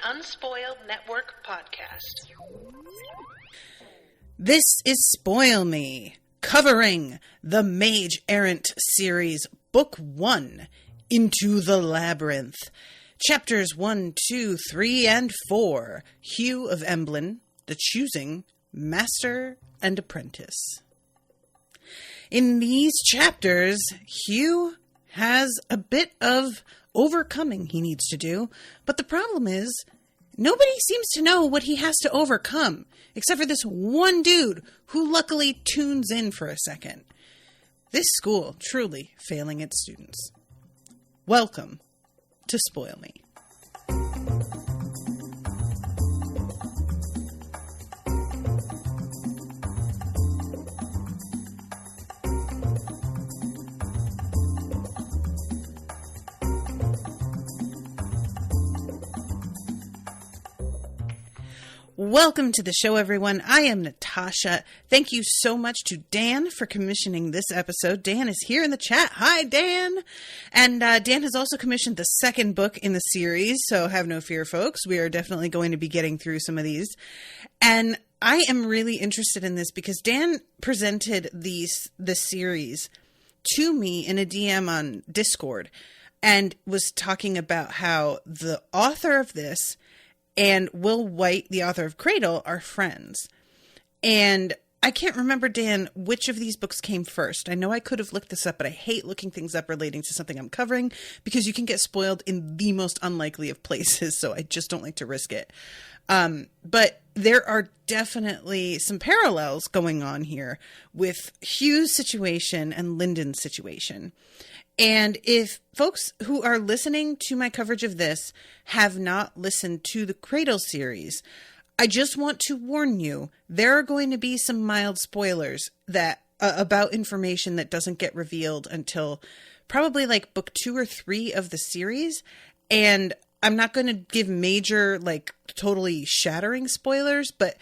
Unspoiled Network podcast. This is Spoil Me, covering the Mage Errant series, Book 1, Into the Labyrinth. Chapters 1, 2, 3, and 4, Hugh of Emblem, The Choosing, Master and Apprentice. In these chapters, Hugh has a bit of overcoming he needs to do, but the problem is, nobody seems to know what he has to overcome, except for this one dude who luckily tunes in for a second. This school truly failing its students. Welcome to Spoil Me. Welcome to the show, everyone. I am Natasha. Thank you so much to Dan for commissioning this episode. Dan is here in the chat. Hi, Dan. And Dan has also commissioned the second book in the series, so have no fear, folks. We are definitely going to be getting through some of these. And I am really interested in this because Dan presented this series to me in a DM on Discord and was talking about how the author of this and Will White, the author of Cradle, are friends. And I can't remember, Dan, which of these books came first. I know I could have looked this up, but I hate looking things up relating to something I'm covering because you can get spoiled in the most unlikely of places, so I just don't like to risk it. But there are definitely some parallels going on here with Hugh's situation and Lyndon's situation. And if folks who are listening to my coverage of this have not listened to the Cradle series, I just want to warn you, there are going to be some mild spoilers that about information that doesn't get revealed until probably like book 2 or 3 of the series. And I'm not going to give major, like totally shattering spoilers, but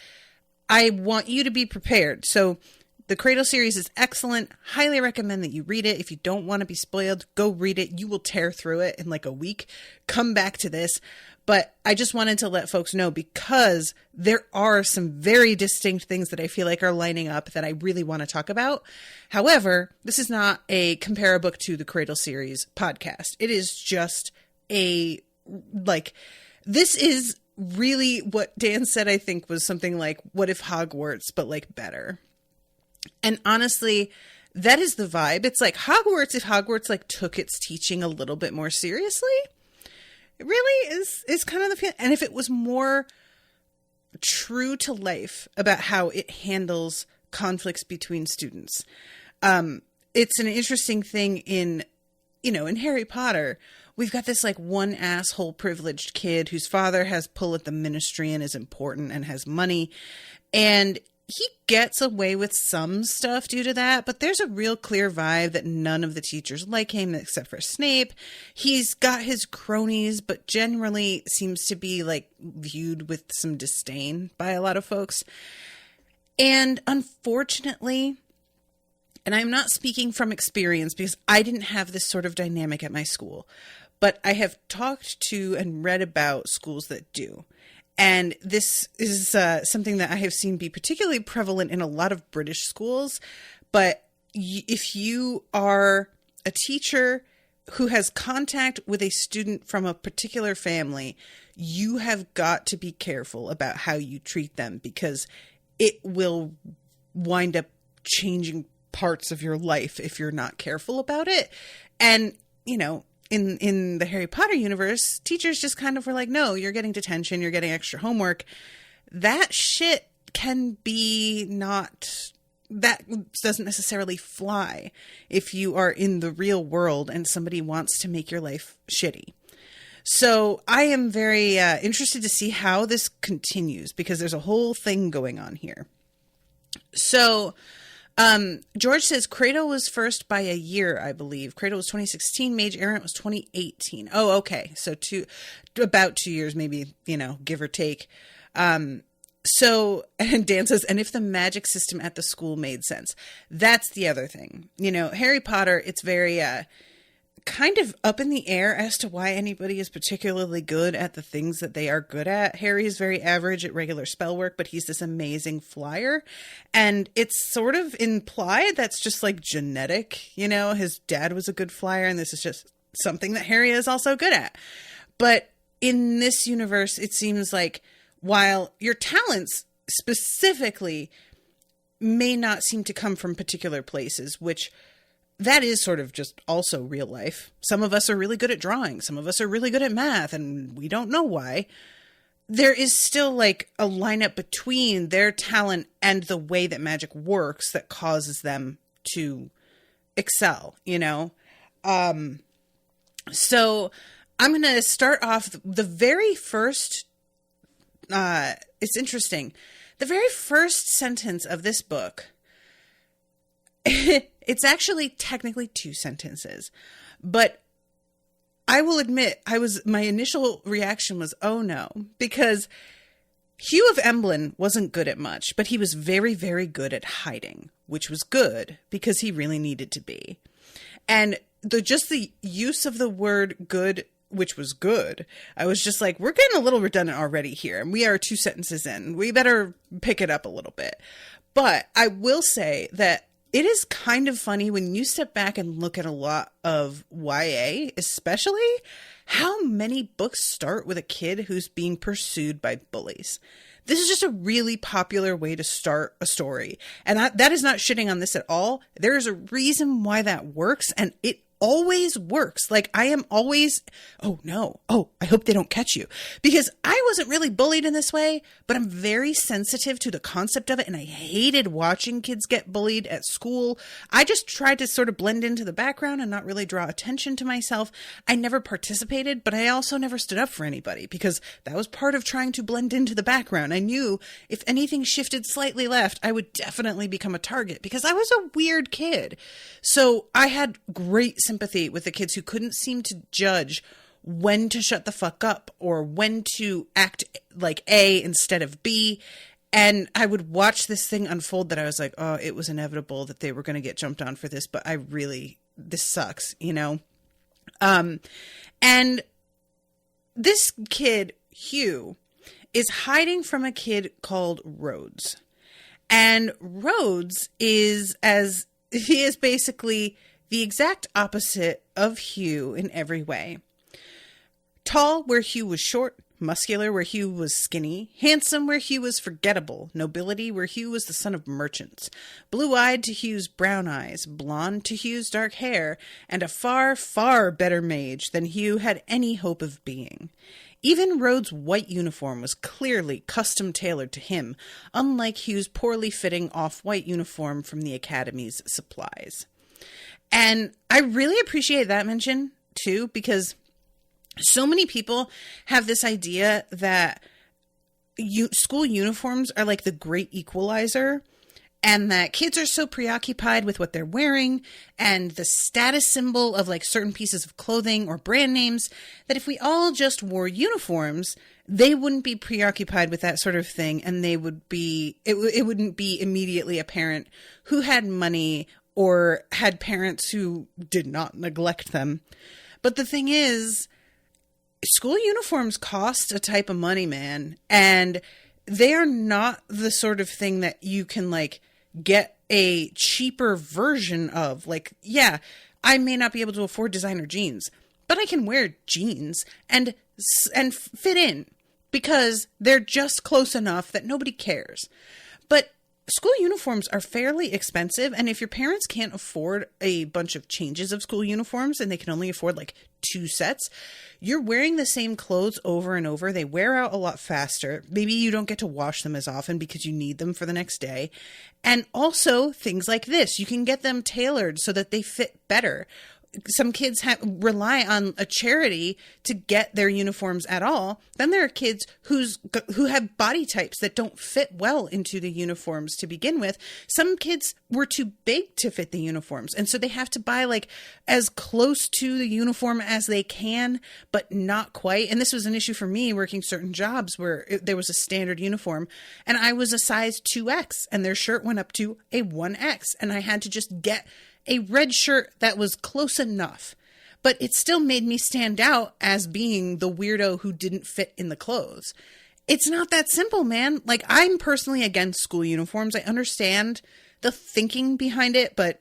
I want you to be prepared. So the Cradle series is excellent. Highly recommend that you read it. If you don't want to be spoiled, go read it. You will tear through it in like a week. Come back to this. But I just wanted to let folks know because there are some very distinct things that I feel like are lining up that I really want to talk about. However, this is not a compare a book to the Cradle series podcast. It is just this is really what Dan said, I think, was something like, what if Hogwarts, but like better? And honestly, that is the vibe. It's like Hogwarts, if Hogwarts like took its teaching a little bit more seriously. It really is kind of the feeling. And if it was more true to life about how it handles conflicts between students. It's an interesting thing in Harry Potter. We've got this like one asshole privileged kid whose father has pull at the ministry and is important and has money. And he gets away with some stuff due to that, but there's a real clear vibe that none of the teachers like him except for Snape. He's got his cronies, but generally seems to be like viewed with some disdain by a lot of folks. And unfortunately, and I'm not speaking from experience because I didn't have this sort of dynamic at my school, but I have talked to and read about schools that do. And this is something that I have seen be particularly prevalent in a lot of British schools. But if you are a teacher who has contact with a student from a particular family, you have got to be careful about how you treat them because it will wind up changing parts of your life if you're not careful about it. And, in the Harry Potter universe, teachers just kind of were like, no, you're getting detention, you're getting extra homework. That shit can be that doesn't necessarily fly if you are in the real world and somebody wants to make your life shitty. So I am very interested to see how this continues because there's a whole thing going on here. So George says Cradle was first by a year, I believe. Cradle was 2016. Mage Errant was 2018. Oh, okay. So about 2 years, maybe, give or take. So, and Dan says, and if the magic system at the school made sense, that's the other thing. Harry Potter, it's very, kind of up in the air as to why anybody is particularly good at the things that they are good at. Harry is very average at regular spell work, but he's this amazing flyer. And it's sort of implied that's just like genetic. You know, his dad was a good flyer, and this is just something that Harry is also good at. But in this universe, it seems like while your talents specifically may not seem to come from particular places, which that is sort of just also real life. Some of us are really good at drawing. Some of us are really good at math, and we don't know why. There is still like a lineup between their talent and the way that magic works that causes them to excel, you know? So I'm going to start off the very first, it's interesting. The very first sentence of this book, it's actually technically 2 sentences, but I will admit my initial reaction was, oh no, because Hugh of Emblem wasn't good at much, but he was very, very good at hiding, which was good because he really needed to be. And the use of the word good, which was good, I was just like, we're getting a little redundant already here. And we are 2 sentences in. We better pick it up a little bit. But I will say that it is kind of funny when you step back and look at a lot of YA, especially how many books start with a kid who's being pursued by bullies. This is just a really popular way to start a story. And that is not shitting on this at all. There is a reason why that works, and it always works. Like, I am always, oh no, oh, I hope they don't catch you. Because I wasn't really bullied in this way, but I'm very sensitive to the concept of it, and I hated watching kids get bullied at school. I just tried to sort of blend into the background and not really draw attention to myself. I never participated, but I also never stood up for anybody, because that was part of trying to blend into the background. I knew if anything shifted slightly left, I would definitely become a target, because I was a weird kid. So I had great sympathy with the kids who couldn't seem to judge when to shut the fuck up or when to act like A instead of B. And I would watch this thing unfold that I was like, oh, it was inevitable that they were going to get jumped on for this, but this sucks, you know? And this kid, Hugh, is hiding from a kid called Rhodes. And Rhodes he is basically the exact opposite of Hugh in every way. Tall where Hugh was short, muscular where Hugh was skinny, handsome where Hugh was forgettable, nobility where Hugh was the son of merchants, blue-eyed to Hugh's brown eyes, blonde to Hugh's dark hair, and a far, far better mage than Hugh had any hope of being. Even Rhodes' white uniform was clearly custom-tailored to him, unlike Hugh's poorly fitting off-white uniform from the Academy's supplies. And I really appreciate that mention, too, because so many people have this idea that school uniforms are like the great equalizer, and that kids are so preoccupied with what they're wearing and the status symbol of like certain pieces of clothing or brand names that if we all just wore uniforms, they wouldn't be preoccupied with that sort of thing, and they would be it wouldn't be immediately apparent who had money or had parents who did not neglect them. But the thing is, school uniforms cost a type of money, man. And they are not the sort of thing that you can like get a cheaper version of. Like, yeah, I may not be able to afford designer jeans, but I can wear jeans and fit in because they're just close enough that nobody cares. But school uniforms are fairly expensive, and if your parents can't afford a bunch of changes of school uniforms and they can only afford like 2 sets, you're wearing the same clothes over and over. They wear out a lot faster. Maybe you don't get to wash them as often because you need them for the next day. And also things like this, you can get them tailored so that they fit better. Some kids rely on a charity to get their uniforms at all. Then there are kids who have body types that don't fit well into the uniforms to begin with. Some kids were too big to fit the uniforms, and so they have to buy like as close to the uniform as they can, but not quite. And this was an issue for me working certain jobs where there was a standard uniform, and I was a size 2X, and their shirt went up to a 1X, and I had to just get a red shirt that was close enough. but it still made me stand out as being the weirdo who didn't fit in the clothes. It's not that simple, man. Like, I'm personally against school uniforms. I understand the thinking behind it, but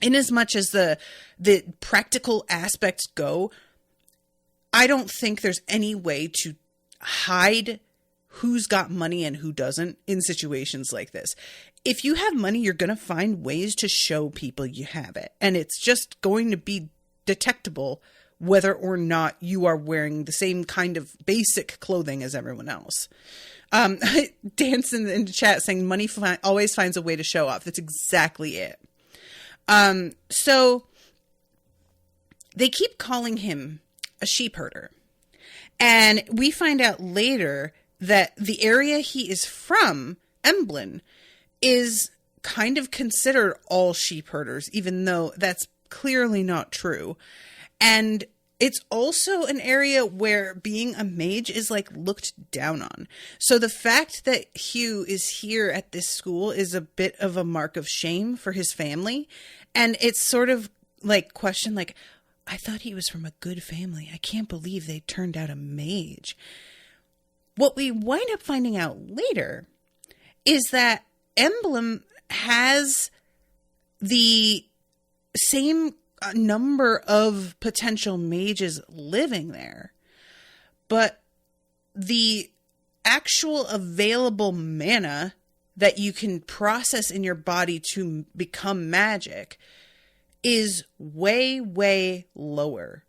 in as much as the practical aspects go, I don't think there's any way to hide who's got money and who doesn't in situations like this. If you have money, you're going to find ways to show people you have it. And it's just going to be detectable whether or not you are wearing the same kind of basic clothing as everyone else. Dan's in the chat saying money always finds a way to show off. That's exactly it. So they keep calling him a sheep herder. And we find out later that the area he is from, Emblem, is kind of considered all sheep herders, even though that's clearly not true. And it's also an area where being a mage is like looked down on. So the fact that Hugh is here at this school is a bit of a mark of shame for his family. And it's sort of like questioned, like, I thought he was from a good family. I can't believe they turned out a mage. What we wind up finding out later is that Emblem has the same number of potential mages living there, but the actual available mana that you can process in your body to become magic is way, way lower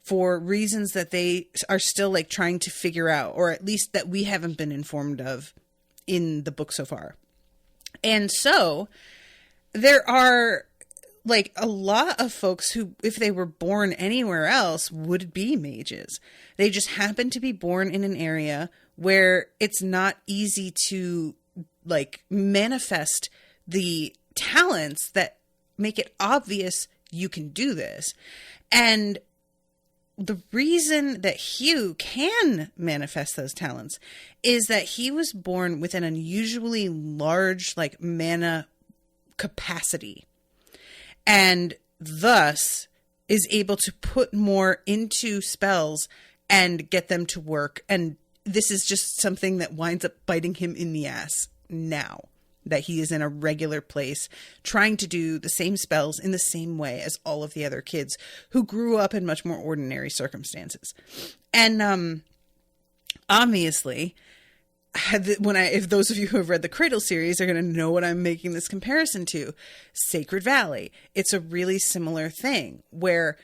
for reasons that they are still like trying to figure out, or at least that we haven't been informed of in the book so far. And so there are like a lot of folks who, if they were born anywhere else, would be mages. They just happen to be born in an area where it's not easy to like manifest the talents that make it obvious you can do this. And the reason that Hugh can manifest those talents is that he was born with an unusually large like mana capacity, and thus is able to put more into spells and get them to work. And this is just something that winds up biting him in the ass now that he is in a regular place trying to do the same spells in the same way as all of the other kids who grew up in much more ordinary circumstances. And obviously, if those of you who have read the Cradle series are going to know what I'm making this comparison to. Sacred Valley. It's a really similar thing where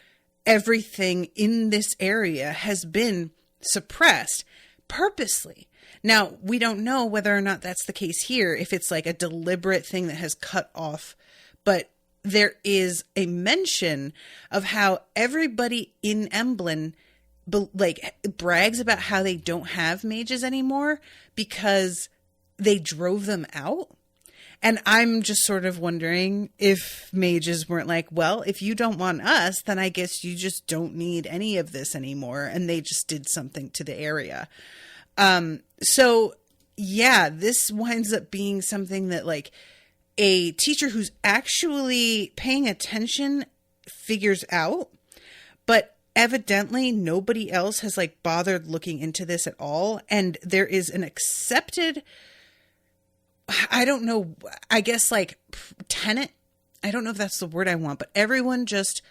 everything in this area has been suppressed purposely. Now, we don't know whether or not that's the case here, if it's like a deliberate thing that has cut off, but there is a mention of how everybody in Emblem like brags about how they don't have mages anymore because they drove them out. And I'm just sort of wondering if mages weren't like, well, if you don't want us, then I guess you just don't need any of this anymore. And they just did something to the area. So yeah, this winds up being something that like a teacher who's actually paying attention figures out, but evidently nobody else has like bothered looking into this at all. And there is an accepted, I don't know, I guess like tenet. I don't know if that's the word I want, but everyone just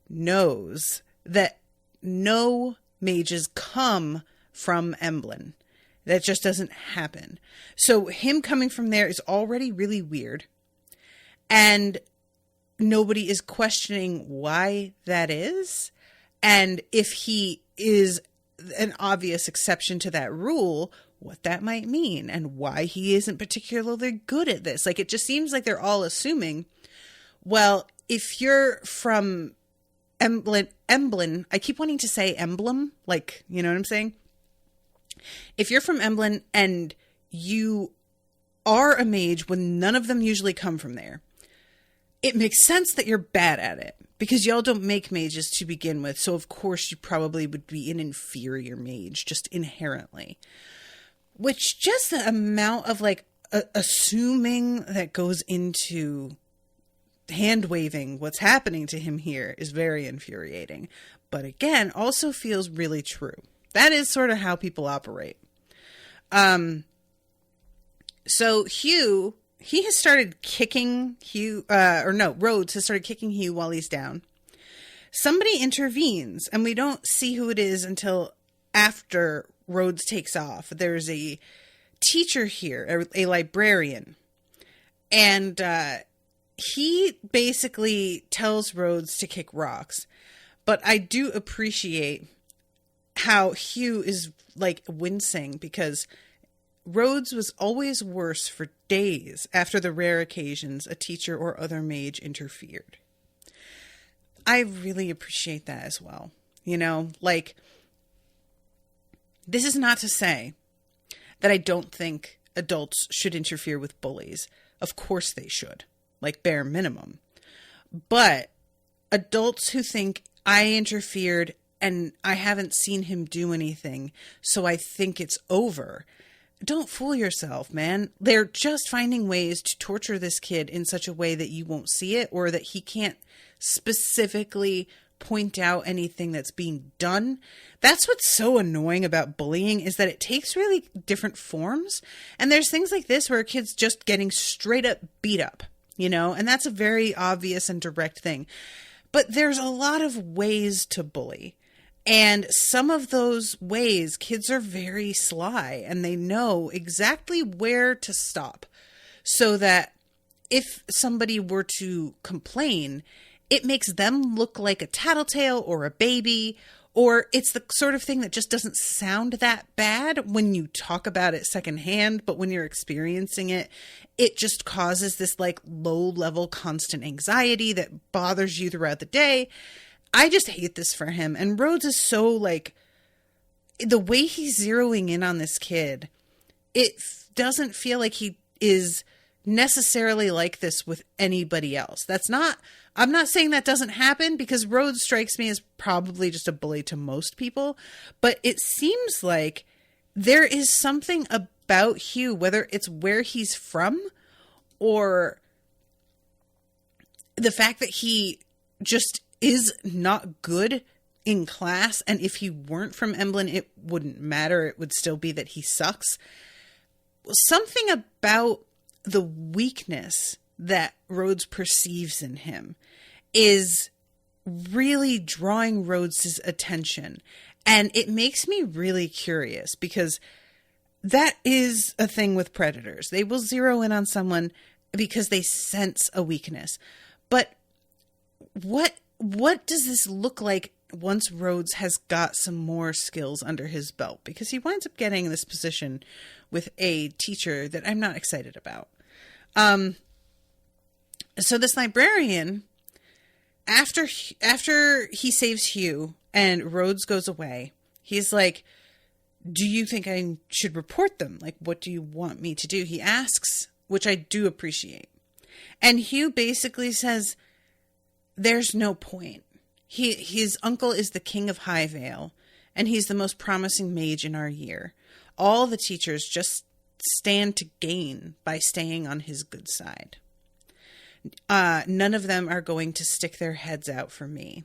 knows that no mages come from Emblem. That just doesn't happen. So him coming from there is already really weird. And nobody is questioning why that is. And if he is an obvious exception to that rule, what that might mean and why he isn't particularly good at this. Like, it just seems like they're all assuming, well, if you're from Emblem, I keep wanting to say emblem, like, you know what I'm saying? If you're from Emblem and you are a mage when none of them usually come from there, it makes sense that you're bad at it because y'all don't make mages to begin with. So of course you probably would be an inferior mage just inherently, which just the amount of like assuming that goes into hand-waving what's happening to him here is very infuriating. But again, also feels really true. That is sort of how people operate. So Hugh, he has started kicking Rhodes has started kicking Hugh while he's down. Somebody intervenes, and we don't see who it is until after Rhodes takes off. There's a teacher here, a librarian, and he basically tells Rhodes to kick rocks. But I do appreciate how Hugh is like wincing, because Rhodes was always worse for days after the rare occasions a teacher or other mage interfered. I really appreciate that as well. You know, like, this is not to say that I don't think adults should interfere with bullies. Of course they should, like bare minimum. But adults who think I interfered and I haven't seen him do anything, so I think it's over. Don't fool yourself, man. They're just finding ways to torture this kid in such a way that you won't see it, or that he can't specifically point out anything that's being done. That's what's so annoying about bullying, is that it takes really different forms. And there's things like this where a kid's just getting straight up beat up, you know, and that's a very obvious and direct thing. But there's a lot of ways to bully. And some of those ways, kids are very sly and they know exactly where to stop, so that if somebody were to complain, it makes them look like a tattletale or a baby, or it's the sort of thing that just doesn't sound that bad when you talk about it secondhand, but when you're experiencing it, it just causes this like low level constant anxiety that bothers you throughout the day. I just hate this for him. And Rhodes is so like, the way he's zeroing in on this kid, it doesn't feel like he is necessarily like this with anybody else. I'm not saying that doesn't happen, because Rhodes strikes me as probably just a bully to most people, but it seems like there is something about Hugh, whether it's where he's from or the fact that he just is not good in class, and if he weren't from Emblem, it wouldn't matter. It would still be that he sucks. Something about the weakness that Rhodes perceives in him is really drawing Rhodes' attention. And it makes me really curious, because that is a thing with predators. They will zero in on someone because they sense a weakness. But what does this look like once Rhodes has got some more skills under his belt? Because he winds up getting in this position with a teacher that I'm not excited about. So this librarian, after he saves Hugh and Rhodes goes away, he's like, do you think I should report them? Like, what do you want me to do? He asks, which I do appreciate. And Hugh basically says, there's no point. His uncle is the king of Highvale, and he's the most promising mage in our year. All the teachers just stand to gain by staying on his good side. None of them are going to stick their heads out for me.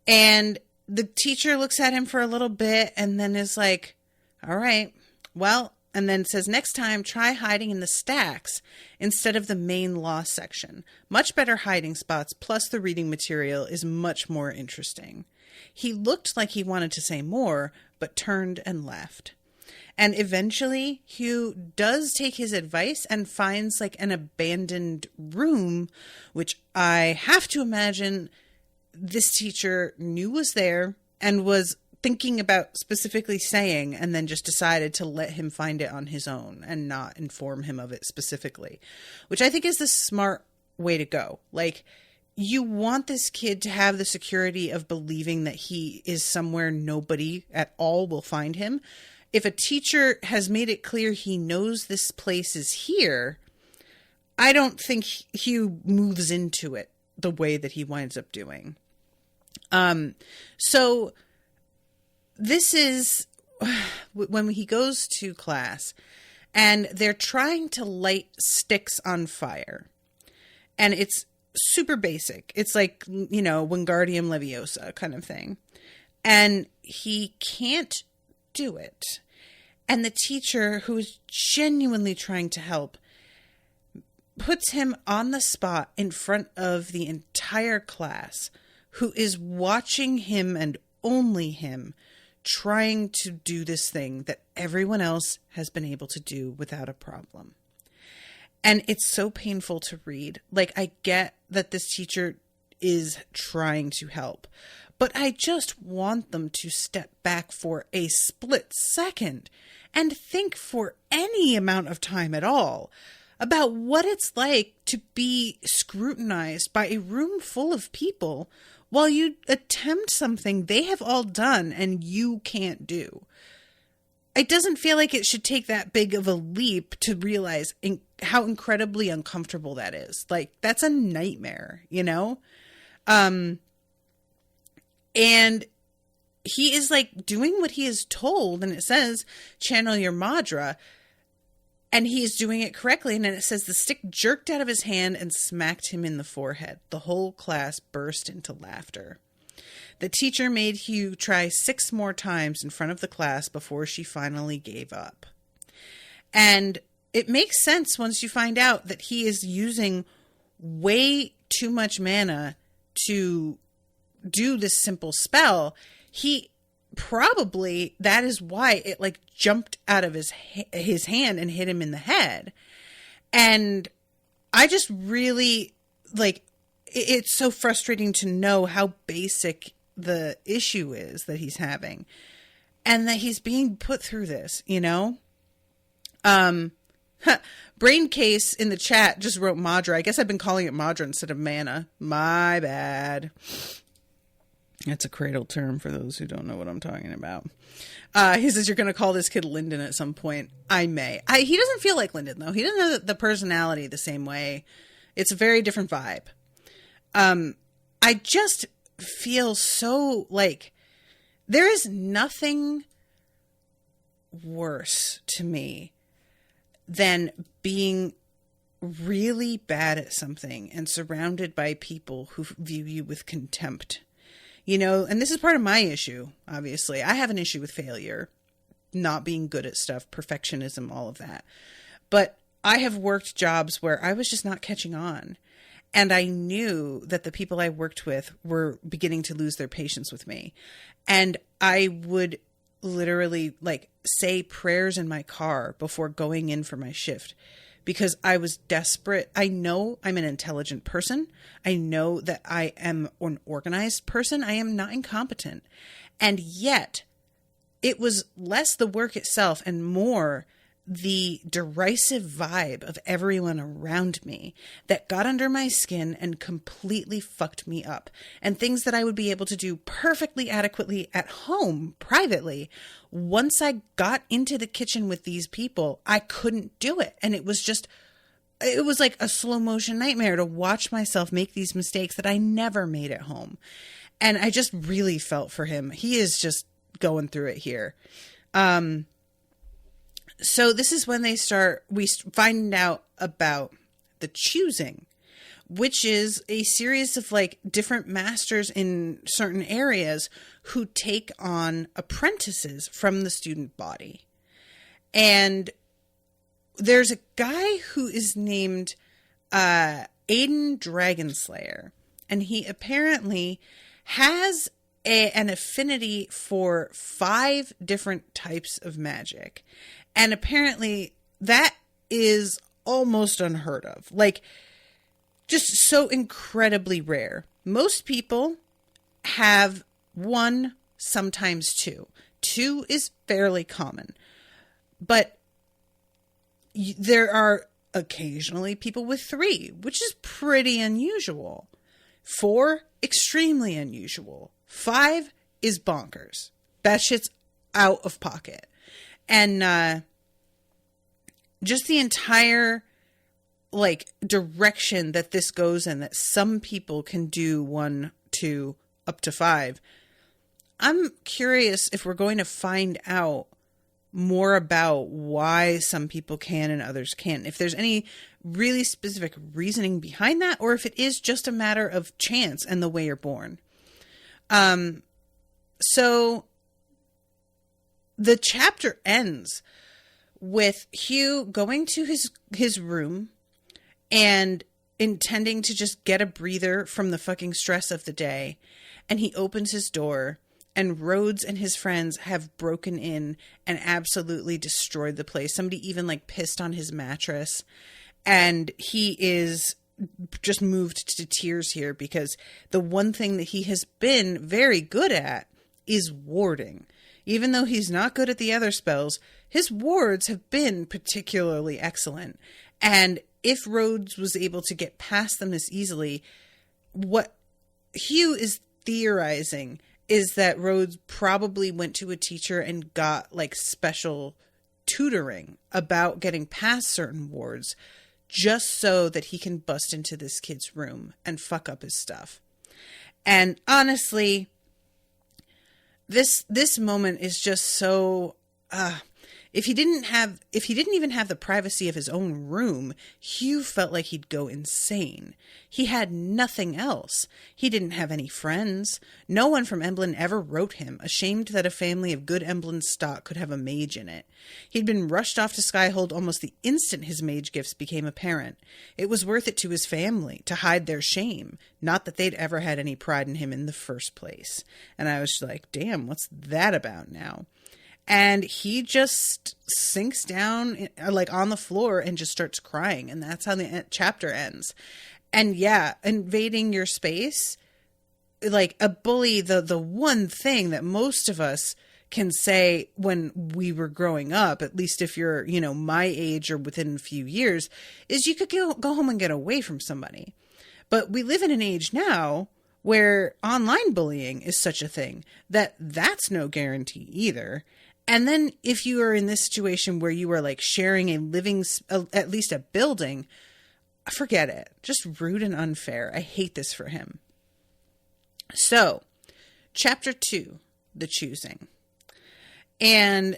And the teacher looks at him for a little bit and then is like, all right, well, and then says, next time, try hiding in the stacks instead of the main law section. Much better hiding spots, plus the reading material is much more interesting. He looked like he wanted to say more, but turned and left. And eventually, Hugh does take his advice and finds like an abandoned room, which I have to imagine this teacher knew was there and was thinking about specifically saying, and then just decided to let him find it on his own and not inform him of it specifically, which I think is the smart way to go. Like, you want this kid to have the security of believing that he is somewhere nobody at all will find him. If a teacher has made it clear he knows this place is here, I don't think Hugh moves into it the way that he winds up doing. So this is when he goes to class and they're trying to light sticks on fire. And it's super basic. It's like, Wingardium Leviosa kind of thing. And he can't do it. And the teacher, who is genuinely trying to help, puts him on the spot in front of the entire class, who is watching him and only him trying to do this thing that everyone else has been able to do without a problem. And it's so painful to read. Like, I get that this teacher is trying to help, but I just want them to step back for a split second and think for any amount of time at all about what it's like to be scrutinized by a room full of people while you attempt something they have all done and you can't do. It doesn't feel like it should take that big of a leap to realize how incredibly uncomfortable that is. Like, that's a nightmare, And he is like doing what he is told, and it says, channel your Madra, and he is doing it correctly. And then it says the stick jerked out of his hand and smacked him in the forehead. The whole class burst into laughter. The teacher made Hugh try 6 more times in front of the class before she finally gave up. And it makes sense once you find out that he is using way too much mana to do this simple spell. He probably, that is why it like jumped out of his hand and hit him in the head. And I just really it's so frustrating to know how basic the issue is that he's having and that he's being put through this, Brain Case in the chat just wrote Madra. I guess I've been calling it Madra instead of mana. My bad. That's a cradle term for those who don't know what I'm talking about. He says, you're going to call this kid Lyndon at some point. I may. He doesn't feel like Lyndon, though. He doesn't have the personality the same way. It's a very different vibe. I just feel so like there is nothing worse to me than being really bad at something and surrounded by people who view you with contempt. And this is part of my issue, obviously. I have an issue with failure, not being good at stuff, perfectionism, all of that. But I have worked jobs where I was just not catching on. And I knew that the people I worked with were beginning to lose their patience with me. And I would literally say prayers in my car before going in for my shift because I was desperate. I know I'm an intelligent person. I know that I am an organized person. I am not incompetent. And yet it was less the work itself and more the derisive vibe of everyone around me that got under my skin and completely fucked me up. And things that I would be able to do perfectly adequately at home, privately, once I got into the kitchen with these people, I couldn't do it. And it was like a slow motion nightmare to watch myself make these mistakes that I never made at home. And I just really felt for him. He is just going through it here. So this is when we find out about the choosing, which is a series of different masters in certain areas who take on apprentices from the student body. And there's a guy who is named Aiden Dragonslayer, and he apparently has an affinity for 5 different types of magic. And apparently that is almost unheard of. Just so incredibly rare. Most people have 1, sometimes 2. 2 is fairly common. But there are occasionally people with 3, which is pretty unusual. 4, extremely unusual. 5 is bonkers. That shit's out of pocket. And just the entire direction that this goes in, that some people can do 1, 2, up to 5. I'm curious if we're going to find out more about why some people can and others can't. If there's any really specific reasoning behind that, or if it is just a matter of chance and the way you're born. So the chapter ends with Hugh going to his room and intending to just get a breather from the fucking stress of the day. And he opens his door, and Rhodes and his friends have broken in and absolutely destroyed the place. Somebody even like pissed on his mattress. And he is just moved to tears here because the one thing that he has been very good at is warding. Even though he's not good at the other spells, his wards have been particularly excellent. And if Rhodes was able to get past them this easily, what Hugh is theorizing is that Rhodes probably went to a teacher and got like special tutoring about getting past certain wards just so that he can bust into this kid's room and fuck up his stuff. And honestly, this moment is just so if he didn't even have the privacy of his own room, Hugh felt like he'd go insane. He had nothing else. He didn't have any friends. No one from Emblem ever wrote him, ashamed that a family of good Emblem stock could have a mage in it. He'd been rushed off to Skyhold almost the instant his mage gifts became apparent. It was worth it to his family to hide their shame, not that they'd ever had any pride in him in the first place. And I was like, damn, what's that about now? And he just sinks down like on the floor and just starts crying. And that's how the chapter ends. And yeah, invading your space, like a bully, the one thing that most of us can say when we were growing up, at least if you're, my age or within a few years, is you could go home and get away from somebody. But we live in an age now where online bullying is such a thing that's no guarantee either. And then if you are in this situation where you are like sharing at least a building, forget it. Just rude and unfair. I hate this for him. So, chapter 2, the choosing. And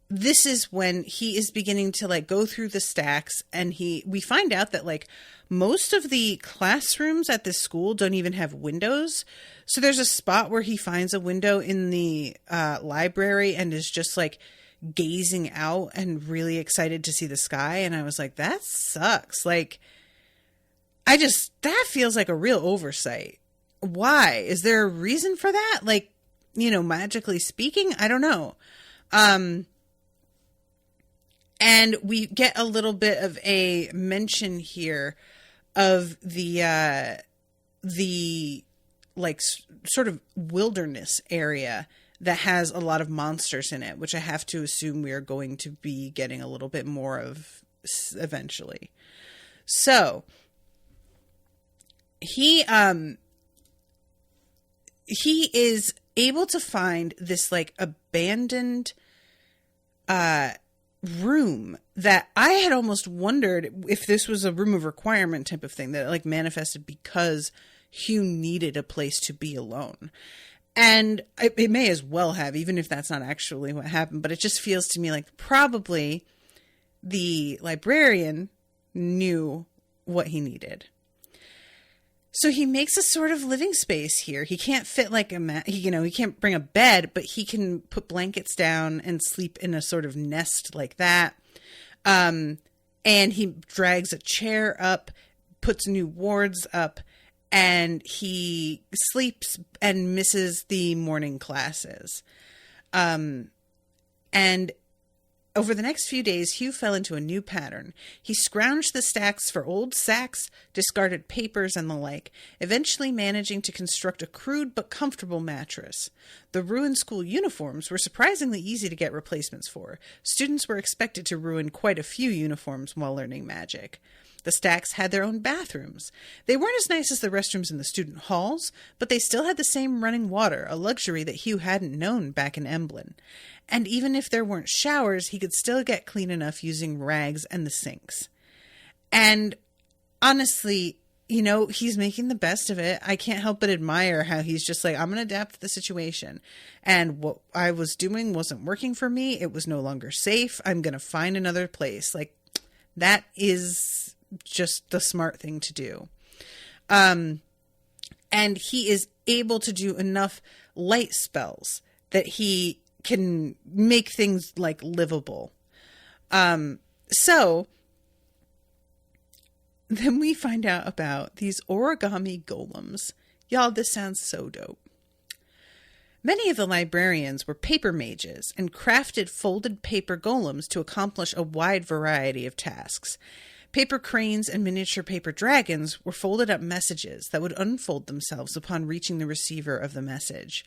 this is when he is beginning to like go through the stacks, and we find out that like most of the classrooms at this school don't even have windows. So there's a spot where he finds a window in the library and is just like gazing out and really excited to see the sky. And I was like, that sucks. Like, that feels like a real oversight. Why? Is there a reason for that? Like, magically speaking, I don't know. And we get a little bit of a mention here of the like sort of wilderness area that has a lot of monsters in it, which I have to assume we are going to be getting a little bit more of eventually. So he is able to find this like abandoned room that I had almost wondered if this was a room of requirement type of thing that like manifested because Hugh needed a place to be alone. And it may as well have, even if that's not actually what happened, but it just feels to me like probably the librarian knew what he needed. So he makes a sort of living space here. He can't fit like he can't bring a bed, but he can put blankets down and sleep in a sort of nest like that. And he drags a chair up, puts new wards up, and he sleeps and misses the morning classes. And over the next few days, Hugh fell into a new pattern. He scrounged the stacks for old sacks, discarded papers, and the like, eventually managing to construct a crude but comfortable mattress. The ruined school uniforms were surprisingly easy to get replacements for. Students were expected to ruin quite a few uniforms while learning magic. The stacks had their own bathrooms. They weren't as nice as the restrooms in the student halls, but they still had the same running water, a luxury that Hugh hadn't known back in Emblem. And even if there weren't showers, he could still get clean enough using rags and the sinks. And honestly, he's making the best of it. I can't help but admire how he's just like, I'm going to adapt to the situation. And what I was doing wasn't working for me. It was no longer safe. I'm going to find another place. Like, that is just the smart thing to do. And he is able to do enough light spells that he can make things like livable. So then we find out about these origami golems. Y'all, this sounds so dope. Many of the librarians were paper mages and crafted folded paper golems to accomplish a wide variety of tasks. Paper cranes and miniature paper dragons were folded up messages that would unfold themselves upon reaching the receiver of the message.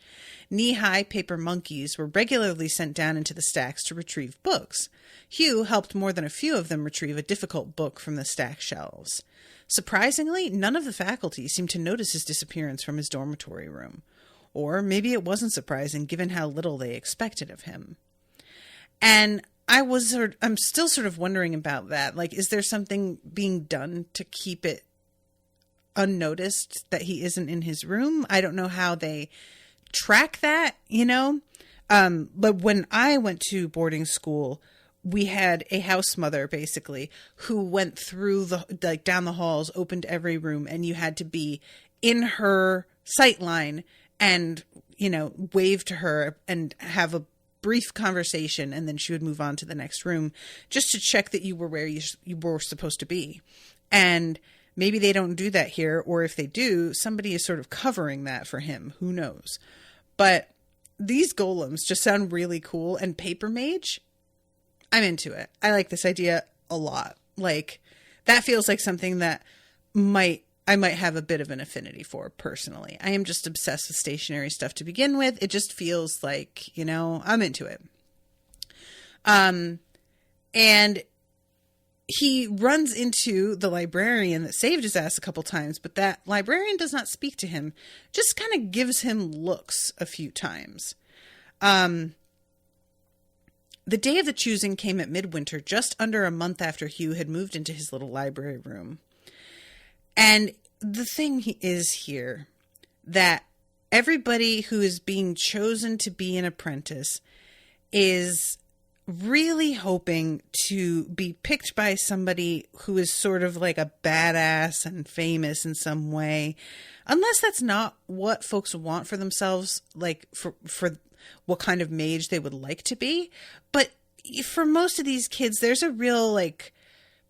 Knee-high paper monkeys were regularly sent down into the stacks to retrieve books. Hugh helped more than a few of them retrieve a difficult book from the stack shelves. Surprisingly, none of the faculty seemed to notice his disappearance from his dormitory room. Or maybe it wasn't surprising given how little they expected of him. And I'm still sort of wondering about that. Like, is there something being done to keep it unnoticed that he isn't in his room? I don't know how they track that, But when I went to boarding school, we had a house mother basically who went through down the halls, opened every room, and you had to be in her sight line and, wave to her and have a brief conversation, and then she would move on to the next room just to check that you were where you were supposed to be. And maybe they don't do that here, or if they do, somebody is sort of covering that for him. Who knows? But these golems just sound really cool. And paper mage, I'm into it. I like this idea a lot. Like, that feels like something that I might have a bit of an affinity for personally. I am just obsessed with stationary stuff to begin with. It just feels like, I'm into it. And he runs into the librarian that saved his ass a couple times, but that librarian does not speak to him, just kind of gives him looks a few times. The day of the choosing came at midwinter, just under a month after Hugh had moved into his little library room. And the thing is here that everybody who is being chosen to be an apprentice is really hoping to be picked by somebody who is sort of like a badass and famous in some way, unless that's not what folks want for themselves, like for what kind of mage they would like to be. But for most of these kids, there's a real like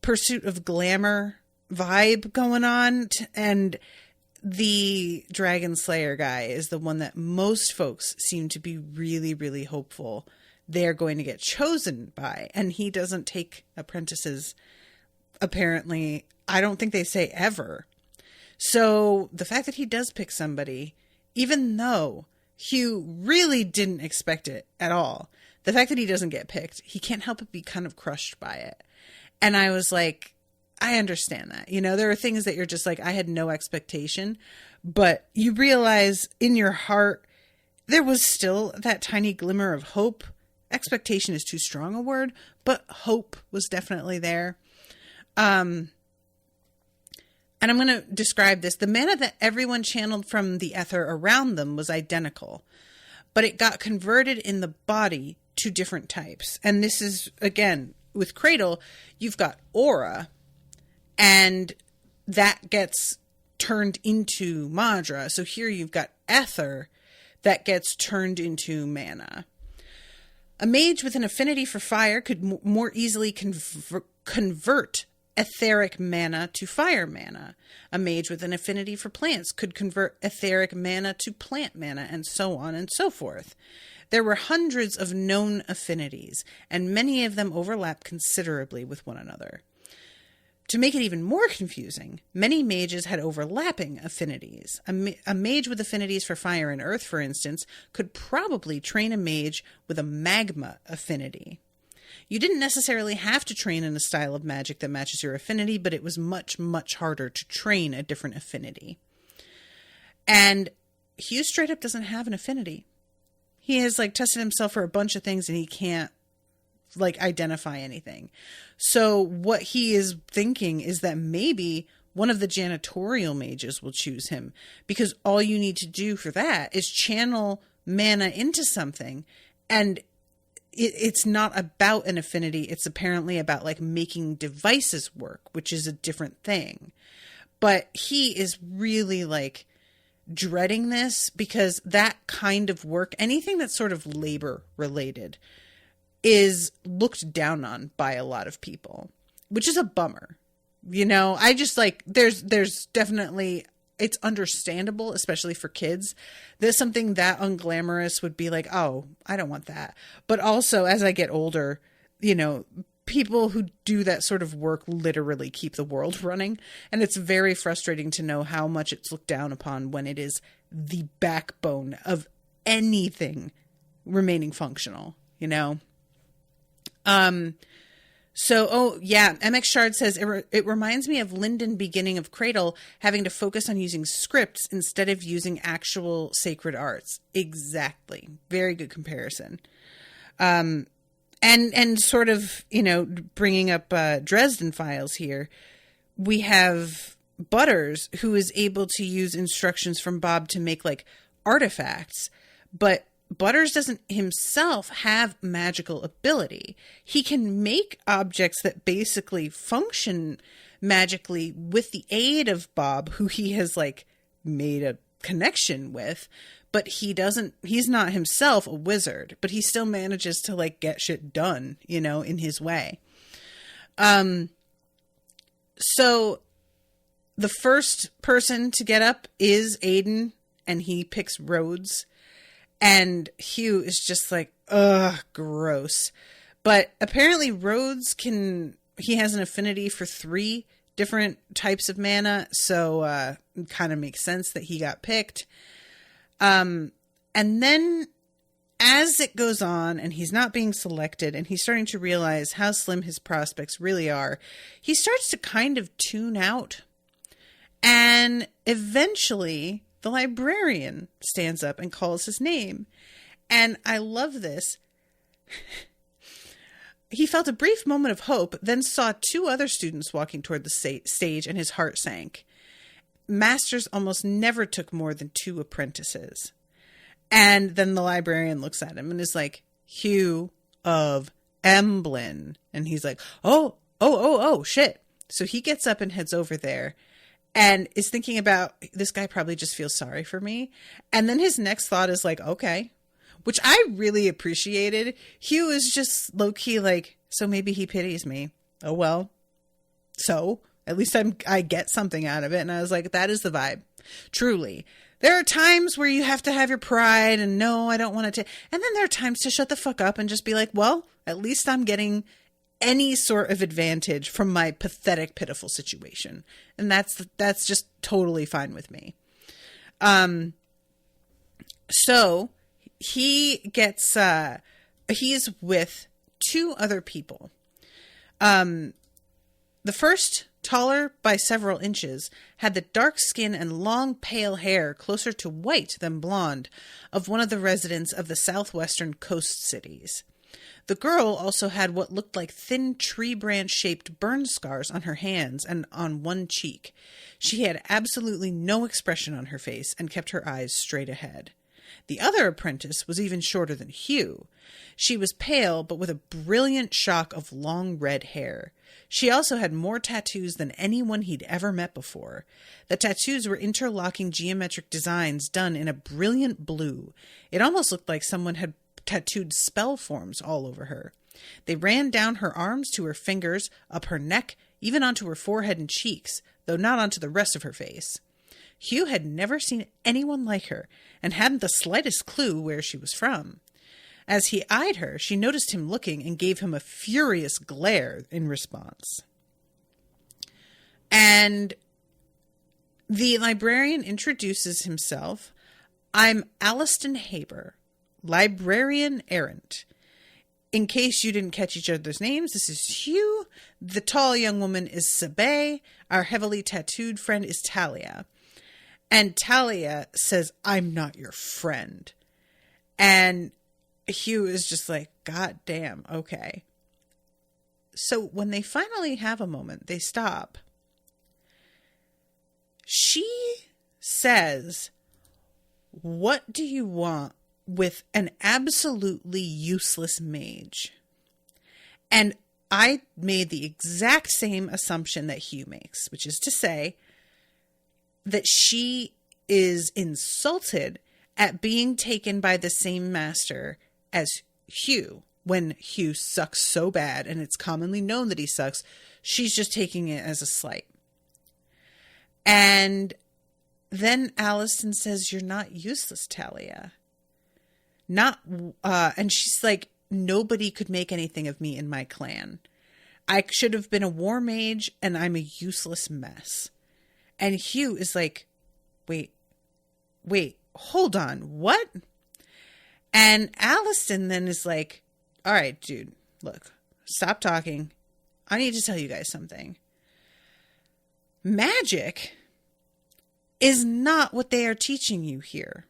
pursuit of glamour vibe going on, and the Dragon Slayer guy is the one that most folks seem to be really, really hopeful they're going to get chosen by. And he doesn't take apprentices, apparently. I don't think they say ever. So the fact that he does pick somebody, even though Hugh really didn't expect it at all, the fact that he doesn't get picked, he can't help but be kind of crushed by it. And I was like, I understand that. There are things that you're just like, I had no expectation, but you realize in your heart, there was still that tiny glimmer of hope. Expectation is too strong a word, but hope was definitely there. And I'm going to describe this. The mana that everyone channeled from the ether around them was identical, but it got converted in the body to different types. And this is, again, with Cradle, you've got aura, and that gets turned into Madra. So here you've got ether that gets turned into mana. A mage with an affinity for fire could more easily convert etheric mana to fire mana. A mage with an affinity for plants could convert etheric mana to plant mana, and so on and so forth. There were hundreds of known affinities, and many of them overlap considerably with one another. To make it even more confusing, many mages had overlapping affinities. A mage with affinities for fire and earth, for instance, could probably train a mage with a magma affinity. You didn't necessarily have to train in a style of magic that matches your affinity, but it was much, much harder to train a different affinity. And Hugh straight up doesn't have an affinity. He has tested himself for a bunch of things and he can't identify anything. So what he is thinking is that maybe one of the janitorial mages will choose him, because all you need to do for that is channel mana into something. And it's not about an affinity. It's apparently about like making devices work, which is a different thing. But he is really like dreading this, because that kind of work, anything that's sort of labor related, is looked down on by a lot of people, which is a bummer. You know, I just like, there's definitely, it's understandable, especially for kids. There's something that unglamorous would be like, oh, I don't want that. But also, as I get older, you know, people who do that sort of work literally keep the world running. And it's very frustrating to know how much it's looked down upon when it is the backbone of anything remaining functional, you know? So, oh yeah, MX Shard says, it reminds me of Lyndon beginning of Cradle having to focus on using scripts instead of using actual sacred arts. Exactly. Very good comparison. And sort of, you know, bringing up Dresden Files here, we have Butters, who is able to use instructions from Bob to make like artifacts, but Butters doesn't himself have magical ability. He can make objects that basically function magically with the aid of Bob, who he has like made a connection with, but he's not himself a wizard, but he still manages to like get shit done, you know, in his way. So the first person to get up is Aiden, and he picks Rhodes. And Hugh is just like, ugh, gross. But apparently Rhodes he has an affinity for 3 different types of mana. So it kind of makes sense that he got picked. And then as it goes on and he's not being selected and he's starting to realize how slim his prospects really are, he starts to kind of tune out. And eventually the librarian stands up and calls his name. And I love this. He felt a brief moment of hope, then saw 2 other students walking toward the stage, and his heart sank. Masters almost never took more than 2 apprentices. And then the librarian looks at him and is like, Hugh of Emblin. And he's like, oh, shit. So he gets up and heads over there. And is thinking about, this guy probably just feels sorry for me. And then his next thought is like, okay, which I really appreciated. Hugh is just low-key like, so maybe he pities me. Oh, well, so at least I get something out of it. And I was like, that is the vibe. Truly. There are times where you have to have your pride and no, I don't want to. And then there are times to shut the fuck up and just be like, well, at least I'm getting any sort of advantage from my pathetic, pitiful situation. And that's just totally fine with me. So he gets, he's with 2 other people. The first, taller by several inches, had the dark skin and long pale hair closer to white than blonde of one of the residents of the southwestern coast cities. The girl also had what looked like thin tree branch-shaped burn scars on her hands and on one cheek. She had absolutely no expression on her face and kept her eyes straight ahead. The other apprentice was even shorter than Hugh. She was pale, but with a brilliant shock of long red hair. She also had more tattoos than anyone he'd ever met before. The tattoos were interlocking geometric designs done in a brilliant blue. It almost looked like someone had tattooed spell forms all over her. They ran down her arms to her fingers, up her neck, even onto her forehead and cheeks, though not onto the rest of her face. Hugh had never seen anyone like her, and hadn't the slightest clue where she was from. As he eyed her, she noticed him looking and gave him a furious glare in response. And the librarian introduces himself. I'm Alliston Haber, Librarian Errant. In case you didn't catch each other's names, this is Hugh. The tall young woman is Sabe. Our heavily tattooed friend is Talia. And Talia says, I'm not your friend. And Hugh is just like, God damn, okay. So when they finally have a moment, they stop. She says, "What do you want with an absolutely useless mage?" And I made the exact same assumption that Hugh makes, which is to say that she is insulted at being taken by the same master as Hugh. When Hugh sucks so bad, and it's commonly known that he sucks, she's just taking it as a slight. And then Allison says, "You're not useless, Talia." And she's like, "Nobody could make anything of me in my clan. I should have been a war mage, and I'm a useless mess." And Hugh is like, wait, hold on, what? And Allison then is like, "All right, dude, look, stop talking. I need to tell you guys something. Magic is not what they are teaching you here.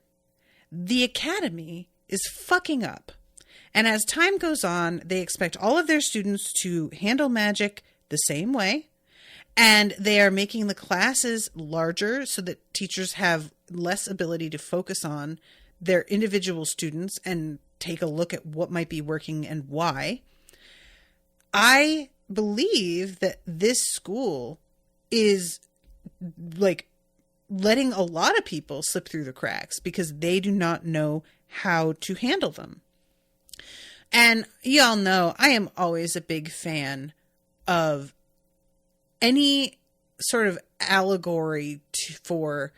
The academy is fucking up. And as time goes on, they expect all of their students to handle magic the same way. And they are making the classes larger so that teachers have less ability to focus on their individual students and take a look at what might be working and why. I believe that this school is like letting a lot of people slip through the cracks because they do not know how to handle them." And y'all know I am always a big fan of any sort of allegory for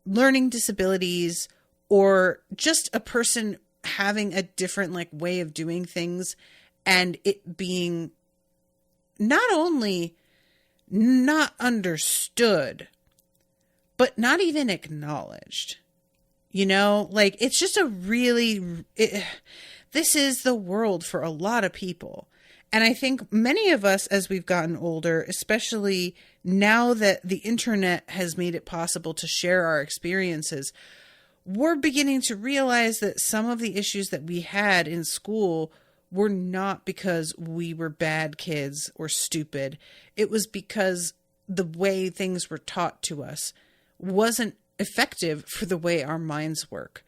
learning disabilities or just a person having a different like way of doing things and it being not only not understood, but not even acknowledged. You know, like it's just this is the world for a lot of people. And I think many of us, as we've gotten older, especially now that the internet has made it possible to share our experiences, we're beginning to realize that some of the issues that we had in school were not because we were bad kids or stupid. It was because the way things were taught to us wasn't effective for the way our minds work.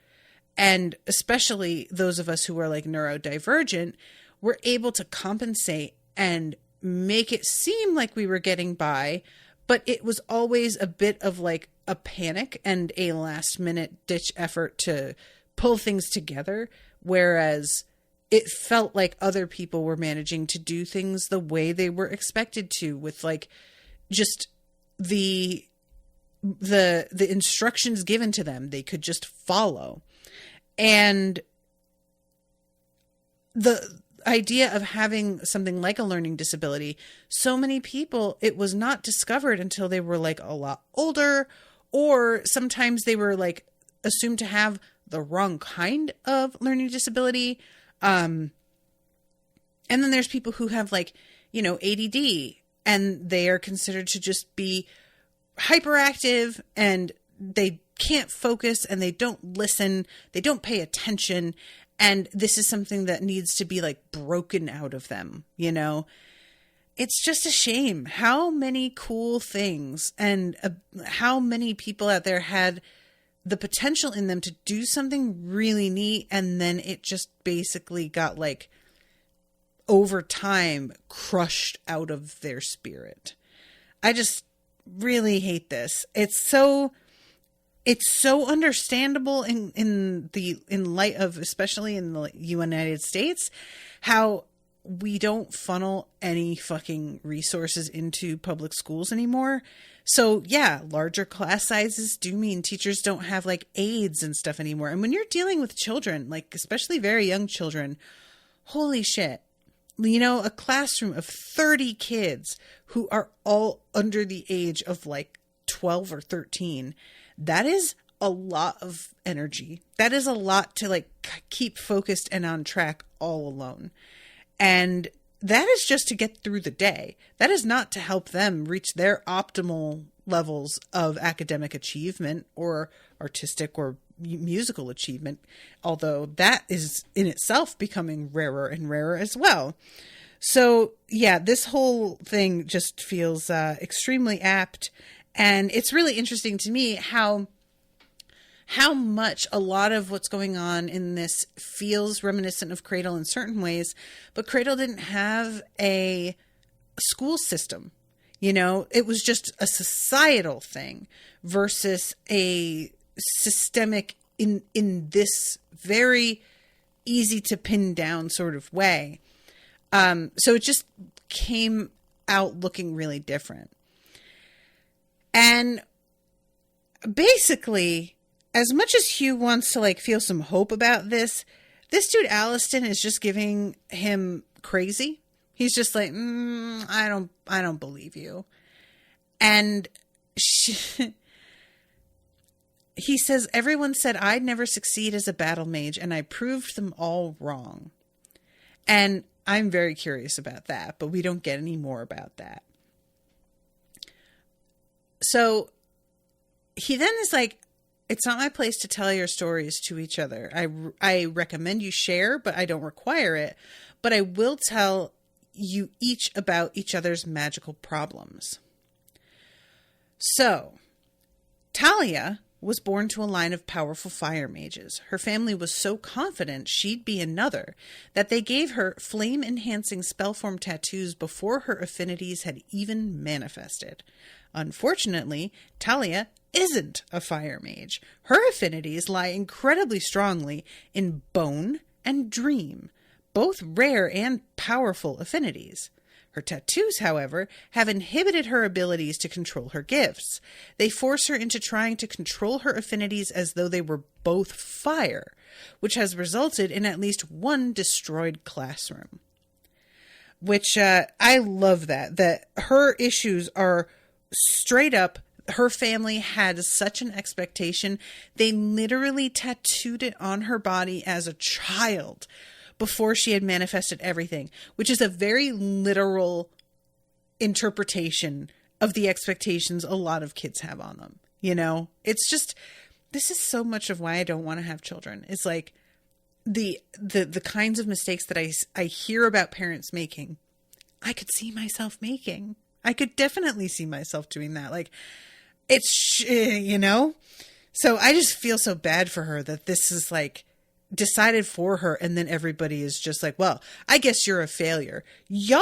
And especially those of us who are like neurodivergent were able to compensate and make it seem like we were getting by, but it was always a bit of like a panic and a last minute ditch effort to pull things together. Whereas it felt like other people were managing to do things the way they were expected to, with like just the instructions given to them, they could just follow. And the idea of having something like a learning disability, so many people, it was not discovered until they were like a lot older, or sometimes they were like assumed to have the wrong kind of learning disability. And then there's people who have like, you know, ADD, and they are considered to just be hyperactive and they can't focus and they don't listen, they don't pay attention. And this is something that needs to be like broken out of them, you know? It's just a shame how many cool things and how many people out there had the potential in them to do something really neat. And then it just basically got like over time crushed out of their spirit. I just really hate this. It's so understandable in light of, especially in the United States, how we don't funnel any fucking resources into public schools anymore. So yeah, larger class sizes do mean teachers don't have like aides and stuff anymore. And when you're dealing with children, like especially very young children, holy shit, you know, a classroom of 30 kids who are all under the age of like 12 or 13, that is a lot of energy. That is a lot to like keep focused and on track all alone. And that is just to get through the day. That is not to help them reach their optimal levels of academic achievement or artistic or musical achievement, although that is in itself becoming rarer and rarer as well. So yeah, this whole thing just feels extremely apt. And it's really interesting to me how much a lot of what's going on in this feels reminiscent of Cradle in certain ways, but Cradle didn't have a school system. You know, it was just a societal thing versus a systemic in this very easy to pin down sort of way. So it just came out looking really different. And basically, as much as Hugh wants to like feel some hope about this dude Alliston is just giving him crazy. He's just like, I don't believe you. And he says, everyone said I'd never succeed as a battle mage, and I proved them all wrong. And I'm very curious about that, but we don't get any more about that. So he then is like, it's not my place to tell your stories to each other. I recommend you share, but I don't require it. But I will tell you each about each other's magical problems. So, Talia was born to a line of powerful fire mages. Her family was so confident she'd be another that they gave her flame-enhancing spellform tattoos before her affinities had even manifested. Unfortunately, Talia isn't a fire mage. Her affinities lie incredibly strongly in bone and dream, both rare and powerful affinities. Her tattoos, however, have inhibited her abilities to control her gifts. They force her into trying to control her affinities as though they were both fire, which has resulted in at least one destroyed classroom. Which, I love that her issues are straight up. Her family had such an expectation. They literally tattooed it on her body as a child before she had manifested everything, which is a very literal interpretation of the expectations a lot of kids have on them. You know, it's just, this is so much of why I don't want to have children. It's like the kinds of mistakes that I hear about parents making, I could see myself making. I could definitely see myself doing that. Like, it's, you know, so I just feel so bad for her that this is like decided for her. And then everybody is just like, well, I guess you're a failure. Y'all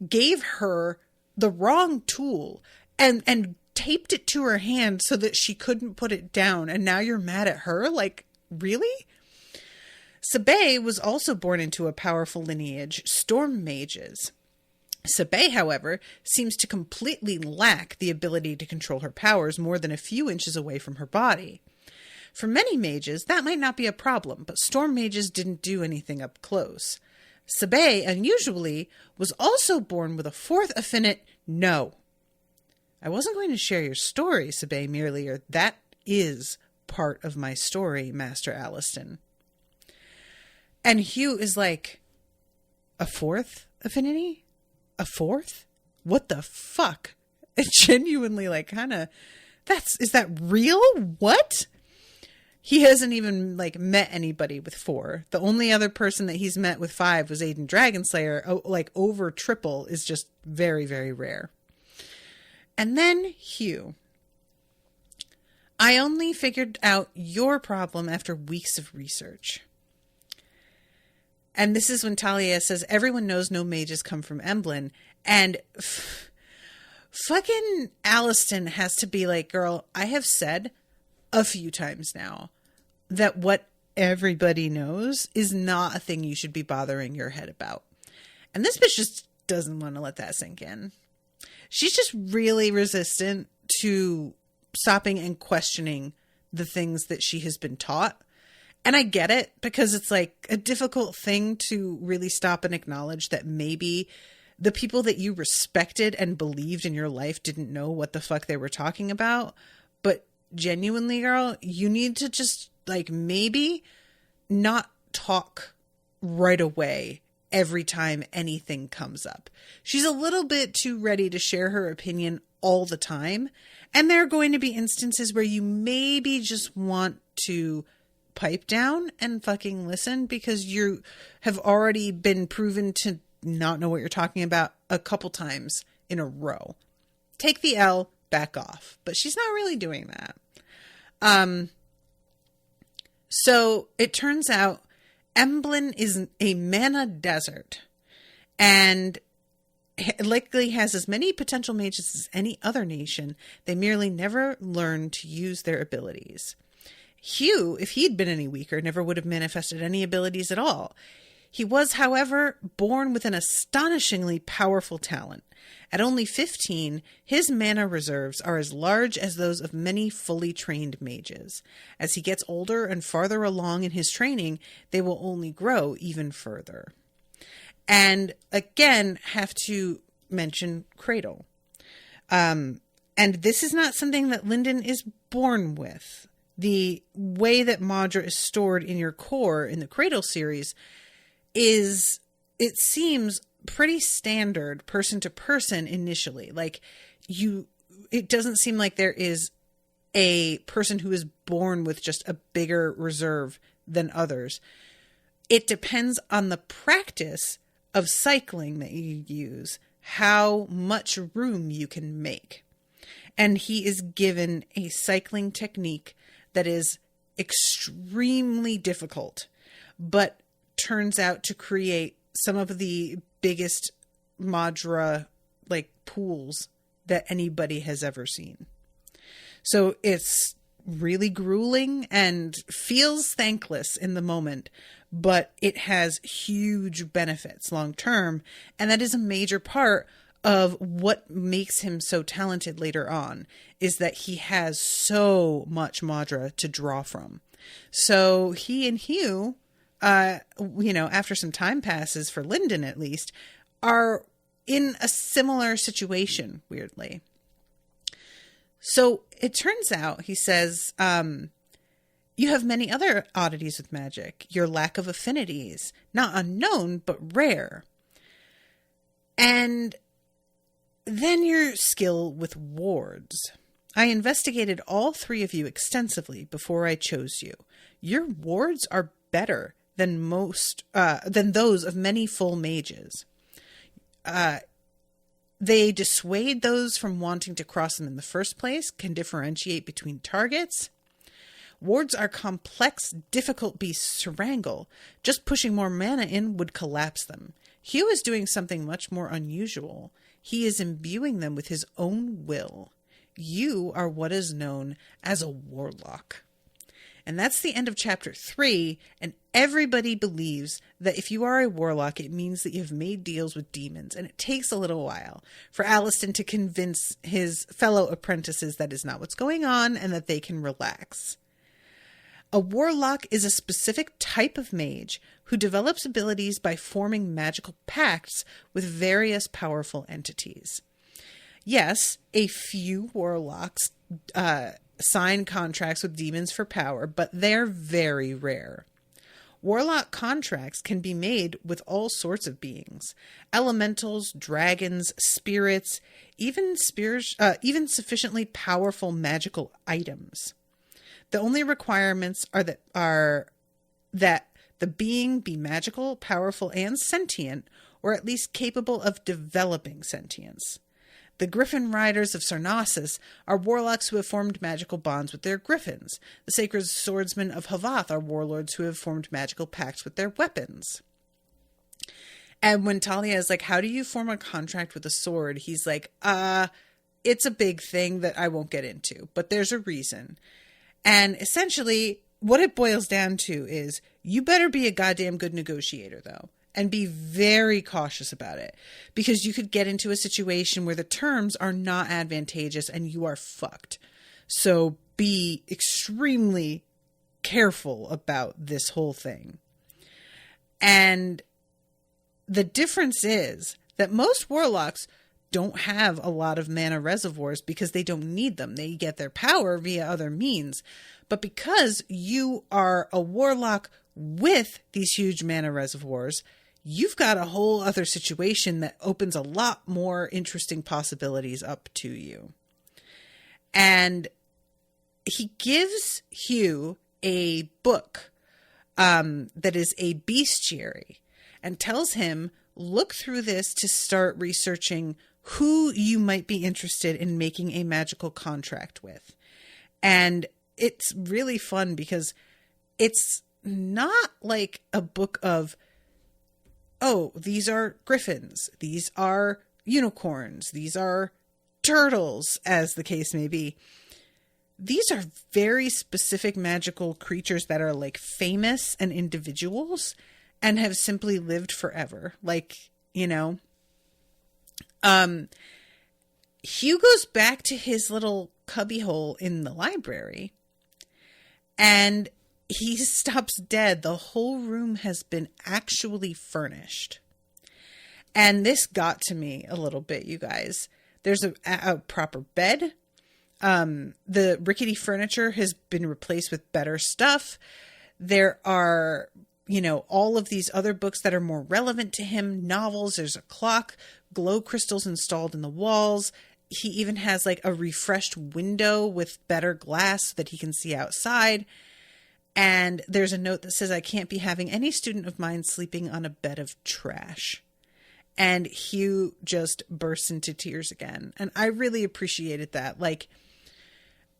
gave her the wrong tool and taped it to her hand so that she couldn't put it down. And now you're mad at her? Like, really? Sabé was also born into a powerful lineage, storm mages. Sabé, however, seems to completely lack the ability to control her powers more than a few inches away from her body. For many mages, that might not be a problem, but storm mages didn't do anything up close. Sabé, unusually, was also born with a fourth affinity. No. I wasn't going to share your story, Sabé merely, or that is part of my story, Master Alliston. And Hugh is like, a fourth affinity? A fourth? What the fuck? It genuinely like kind of, is that real? What? He hasn't even like met anybody with 4. The only other person that he's met with 5 was Aiden Dragonslayer. Like over triple is just very, very rare. And then Hugh. I only figured out your problem after weeks of research. And this is when Talia says, everyone knows no mages come from Emblem. And fucking Alliston has to be like, girl, I have said a few times now that what everybody knows is not a thing you should be bothering your head about. And this bitch just doesn't want to let that sink in. She's just really resistant to stopping and questioning the things that she has been taught. And I get it, because it's like a difficult thing to really stop and acknowledge that maybe the people that you respected and believed in your life didn't know what the fuck they were talking about. But genuinely, girl, you need to just like maybe not talk right away every time anything comes up. She's a little bit too ready to share her opinion all the time. And there are going to be instances where you maybe just want to pipe down and fucking listen, because you have already been proven to not know what you're talking about a couple times in a row. Take the L, back off. But she's not really doing that. So it turns out Emblem is a mana desert, and it likely has as many potential mages as any other nation. They merely never learn to use their abilities. Hugh, if he'd been any weaker, never would have manifested any abilities at all. He was, however, born with an astonishingly powerful talent. At only 15, his mana reserves are as large as those of many fully trained mages. As he gets older and farther along in his training, they will only grow even further. And again, have to mention Cradle. And this is not something that Lyndon is born with. The way that Madra is stored in your core in the Cradle series is, it seems pretty standard person to person initially. Like it doesn't seem like there is a person who is born with just a bigger reserve than others. It depends on the practice of cycling that you use, how much room you can make. And he is given a cycling technique that is extremely difficult, but turns out to create some of the biggest Madra pools that anybody has ever seen. So it's really grueling and feels thankless in the moment, but it has huge benefits long term, and that is a major part of what makes him so talented later on, is that he has so much Madra to draw from. So he and Hugh, after some time passes, for Lyndon at least, are in a similar situation, weirdly. So it turns out, he says, you have many other oddities with magic. Your lack of affinities, not unknown, but rare. And then your skill with wards. I investigated all three of you extensively before I chose you. Your wards are better than those of many full mages. They dissuade those from wanting to cross them in the first place, can differentiate between targets. Wards are complex, difficult beasts to wrangle. Just pushing more mana in would collapse them. Hugh is doing something much more unusual. He is imbuing them with his own will. You are what is known as a warlock. And that's the end of chapter 3, and everybody believes that if you are a warlock, it means that you have made deals with demons, and it takes a little while for Alaston to convince his fellow apprentices that is not what's going on and that they can relax. A warlock is a specific type of mage who develops abilities by forming magical pacts with various powerful entities. Yes, a few warlocks sign contracts with demons for power, but they're very rare. Warlock contracts can be made with all sorts of beings: elementals, dragons, spirits, even sufficiently powerful magical items. The only requirements are that the being be magical, powerful, and sentient, or at least capable of developing sentience. The Griffin Riders of Sarnasis are warlocks who have formed magical bonds with their griffins. The Sacred Swordsmen of Havath are warlords who have formed magical pacts with their weapons. And when Talia is like, how do you form a contract with a sword? He's like, it's a big thing that I won't get into, but there's a reason. And essentially, what it boils down to is, you better be a goddamn good negotiator, though. And be very cautious about it, because you could get into a situation where the terms are not advantageous and you are fucked. So be extremely careful about this whole thing. And the difference is that most warlocks don't have a lot of mana reservoirs because they don't need them. They get their power via other means. But because you are a warlock with these huge mana reservoirs, you've got a whole other situation that opens a lot more interesting possibilities up to you. And he gives Hugh a book that is a bestiary. and tells him, look through this to start researching who you might be interested in making a magical contract with. And it's really fun because it's not like a book of, oh, these are griffins, these are unicorns, these are turtles, as the case may be. These are very specific magical creatures that are like famous and individuals and have simply lived forever. Like, you know, Hugh goes back to his little cubbyhole in the library and he stops dead. The whole room has been actually furnished. And this got to me a little bit, you guys. There's a proper bed. The rickety furniture has been replaced with better stuff. There are, you know, all of these other books that are more relevant to him. Novels. There's a clock, glow crystals installed in the walls. He even has like a refreshed window with better glass so that he can see outside. And there's a note that says, I can't be having any student of mine sleeping on a bed of trash. And Hugh just bursts into tears again. And I really appreciated that. Like,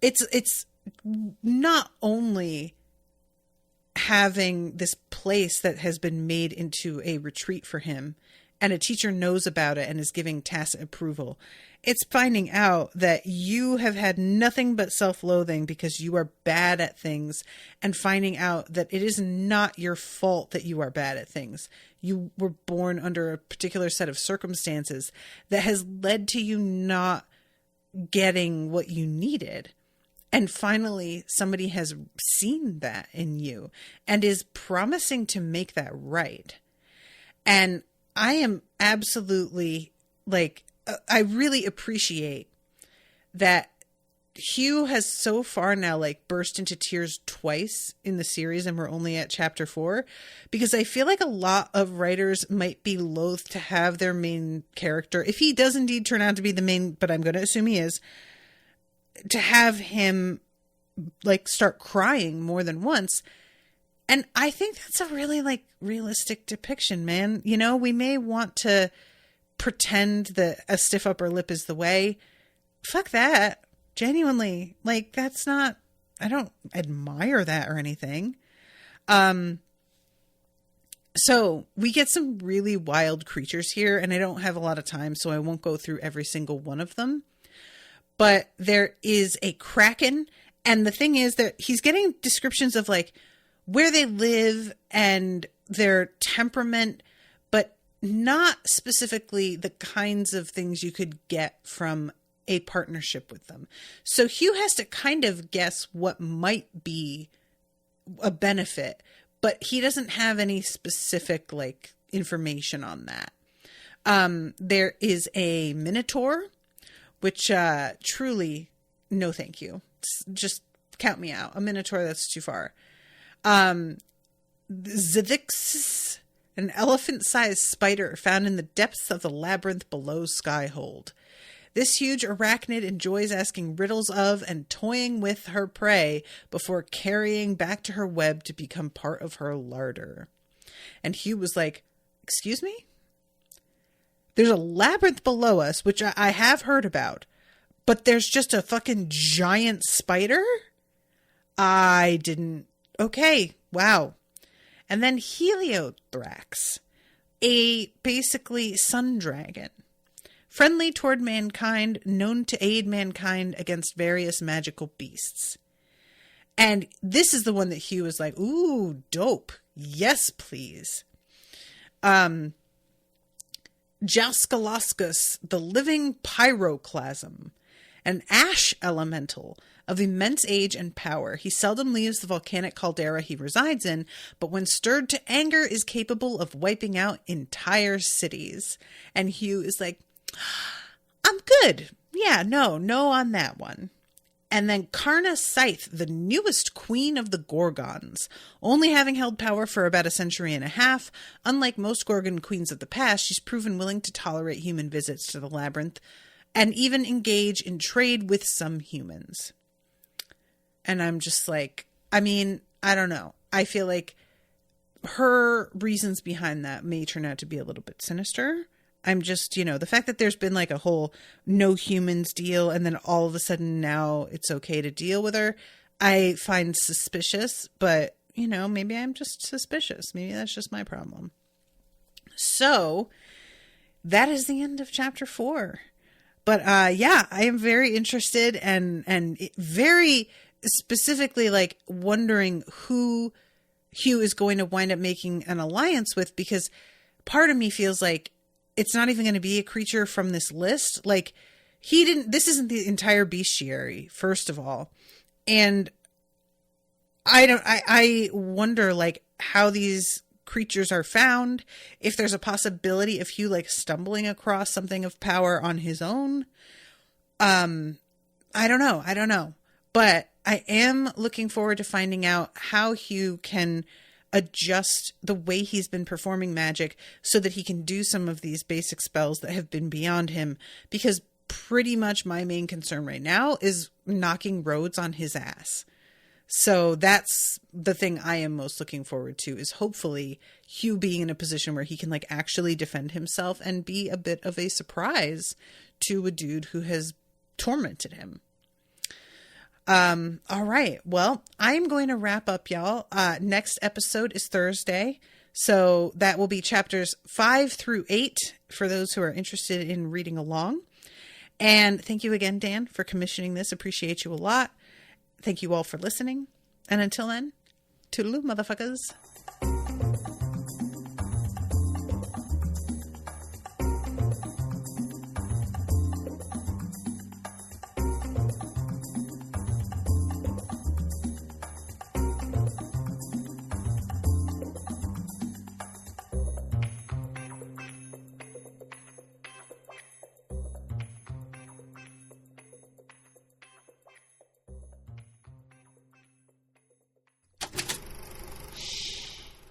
it's not only having this place that has been made into a retreat for him and a teacher knows about it and is giving tacit approval. It's finding out that you have had nothing but self-loathing because you are bad at things and finding out that it is not your fault that you are bad at things. You were born under a particular set of circumstances that has led to you not getting what you needed. And finally, somebody has seen that in you and is promising to make that right. And I am absolutely like, I really appreciate that Hugh has so far now like burst into tears twice in the series and we're only at chapter 4 because I feel like a lot of writers might be loath to have their main character, if he does indeed turn out to be the main, but I'm going to assume he is, to have him like start crying more than once. And I think that's a really like realistic depiction, man. You know, we may want to pretend that a stiff upper lip is the way. Fuck that. Genuinely. Like, that's not, I don't admire that or anything. So we get some really wild creatures here and I don't have a lot of time, so I won't go through every single one of them. But there is a kraken. And the thing is that he's getting descriptions of like where they live and their temperament, but not specifically the kinds of things you could get from a partnership with them. So Hugh has to kind of guess what might be a benefit, but he doesn't have any specific like information on that. There is a minotaur, which truly, no thank you. Just count me out. A minotaur, that's too far. Zithix, an elephant-sized spider found in the depths of the labyrinth below Skyhold. This huge arachnid enjoys asking riddles of and toying with her prey before carrying back to her web to become part of her larder. And Hugh was like, excuse me? There's a labyrinth below us, which I have heard about, but there's just a fucking giant spider? I didn't. Okay, wow. And then Heliothrax, a basically sun dragon. Friendly toward mankind, known to aid mankind against various magical beasts. And this is the one that Hugh was like, ooh, dope. Yes, please. Jaskaloskus, the living pyroclasm, an ash elemental of immense age and power. He seldom leaves the volcanic caldera he resides in, but when stirred to anger is capable of wiping out entire cities. And Hugh is like, I'm good. Yeah, no on that one. And then Karna Scythe, the newest queen of the Gorgons, only having held power for about a century and a half. Unlike most Gorgon queens of the past, she's proven willing to tolerate human visits to the labyrinth and even engage in trade with some humans. And I'm just like, I mean, I don't know. I feel like her reasons behind that may turn out to be a little bit sinister. I'm just, the fact that there's been like a whole no humans deal and then all of a sudden now it's okay to deal with her, I find suspicious, but maybe I'm just suspicious. Maybe that's just my problem. So that is the end of chapter 4. But I am very interested and very specifically like wondering who Hugh is going to wind up making an alliance with, because part of me feels like it's not even going to be a creature from this list. Like this isn't the entire bestiary, first of all. And I wonder like how these creatures are found, if there's a possibility of Hugh like stumbling across something of power on his own. I don't know. But I am looking forward to finding out how Hugh can adjust the way he's been performing magic so that he can do some of these basic spells that have been beyond him, because pretty much my main concern right now is knocking Rhodes on his ass. So that's the thing I am most looking forward to, is hopefully Hugh being in a position where he can like actually defend himself and be a bit of a surprise to a dude who has tormented him. All right. Well, I'm going to wrap up, y'all. Next episode is Thursday. So that will be chapters 5 through 8 for those who are interested in reading along. And thank you again, Dan, for commissioning this. Appreciate you a lot. Thank you all for listening. And until then, toodaloo, motherfuckers.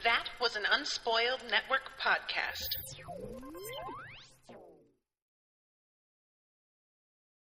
That was an Unspoiled Network podcast.